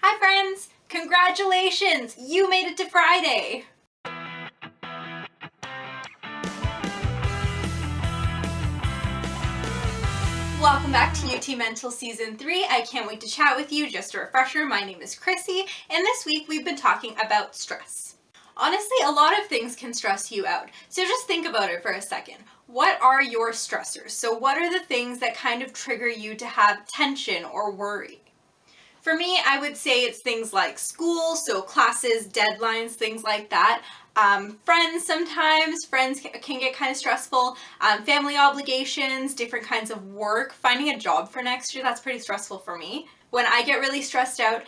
Hi friends! Congratulations! You made it to Friday! Welcome back to UT Mental Season 3. I can't wait to chat with you. Just a refresher, my name is Chrissy, and this week we've been talking about stress. Honestly, a lot of things can stress you out, so just think about it for a second. What are your stressors? So what are the things that kind of trigger you to have tension or worry? For me, I would say it's things like school, so classes, deadlines, things like that. Friends sometimes, friends can get kind of stressful. Family obligations, different kinds of work. Finding a job for next year, that's pretty stressful for me. When I get really stressed out,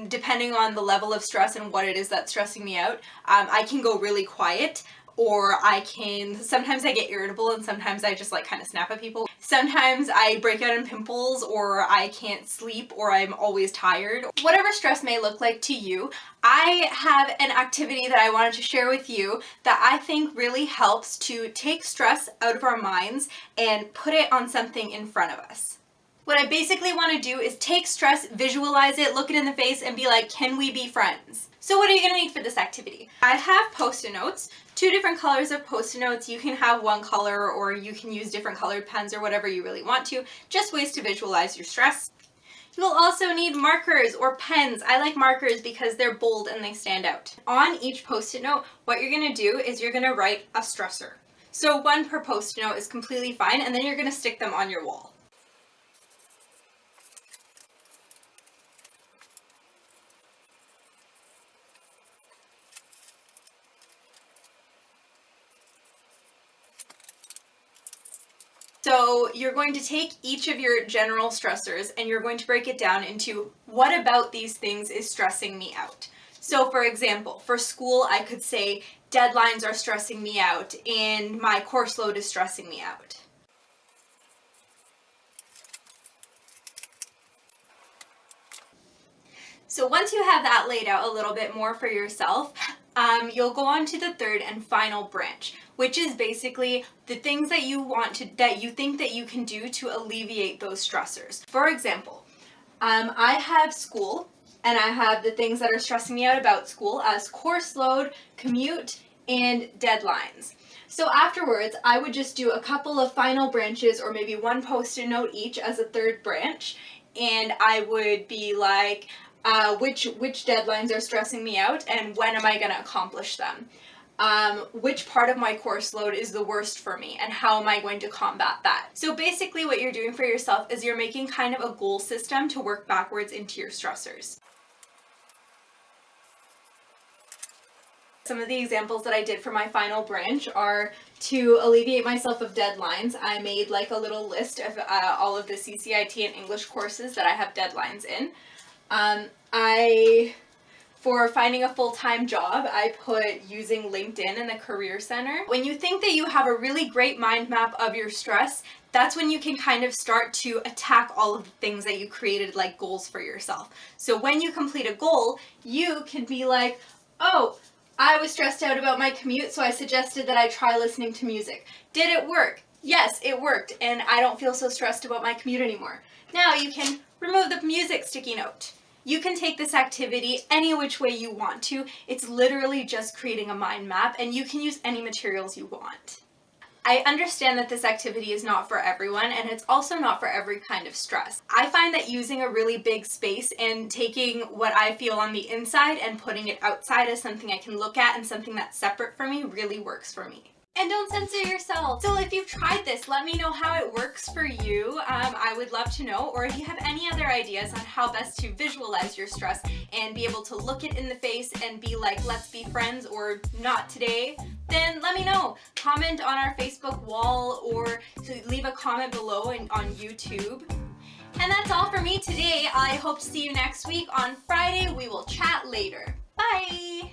depending on the level of stress and what it is that's stressing me out, I can go really quiet. Or sometimes I get irritable and sometimes I just kind of snap at people. Sometimes I break out in pimples or I can't sleep or I'm always tired. Whatever stress may look like to you, I have an activity that I wanted to share with you that I think really helps to take stress out of our minds and put it on something in front of us. What I basically want to do is take stress, visualize it, look it in the face, and be like, can we be friends? So what are you going to need for this activity? I have Post-it notes, 2 different colors of Post-it notes. You can have one color or you can use different colored pens or whatever you really want to, just ways to visualize your stress. You will also need markers or pens. I like markers because they're bold and they stand out. On each Post-it note, what you're going to do is you're going to write a stressor. So 1 per Post-it note is completely fine, and then you're going to stick them on your wall. So you're going to take each of your general stressors and you're going to break it down into what about these things is stressing me out. So for example, for school, I could say deadlines are stressing me out and my course load is stressing me out. So once you have that laid out a little bit more for yourself, you'll go on to the third and final branch, which is basically the things that you think that you can do to alleviate those stressors. For example, I have school, and I have the things that are stressing me out about school as course load, commute, and deadlines. So afterwards, I would just do a couple of final branches or maybe 1 Post-it note each as a third branch, and I would be like, which deadlines are stressing me out and when am I going to accomplish them? Which part of my course load is the worst for me and how am I going to combat that? So basically what you're doing for yourself is you're making kind of a goal system to work backwards into your stressors. Some of the examples that I did for my final branch are to alleviate myself of deadlines. I made like a little list of all of the CCIT and English courses that I have deadlines in. For finding a full-time job, I put using LinkedIn and the Career Center. When you think that you have a really great mind map of your stress, that's when you can kind of start to attack all of the things that you created like goals for yourself. So when you complete a goal, you can be like, oh, I was stressed out about my commute, so I suggested that I try listening to music. Did it work? Yes, it worked, and I don't feel so stressed about my commute anymore. Now you can remove the music sticky note. You can take this activity any which way you want to. It's literally just creating a mind map, and you can use any materials you want. I understand that this activity is not for everyone, and it's also not for every kind of stress. I find that using a really big space and taking what I feel on the inside and putting it outside as something I can look at and something that's separate from me really works for me. And don't censor yourself. So if you've tried this, let me know how it works for you. I would love to know. Or if you have any other ideas on how best to visualize your stress and be able to look it in the face and be like, let's be friends or not today, then let me know. Comment on our Facebook wall or leave a comment below on YouTube. And that's all for me today. I hope to see you next week on Friday. We will chat later. Bye!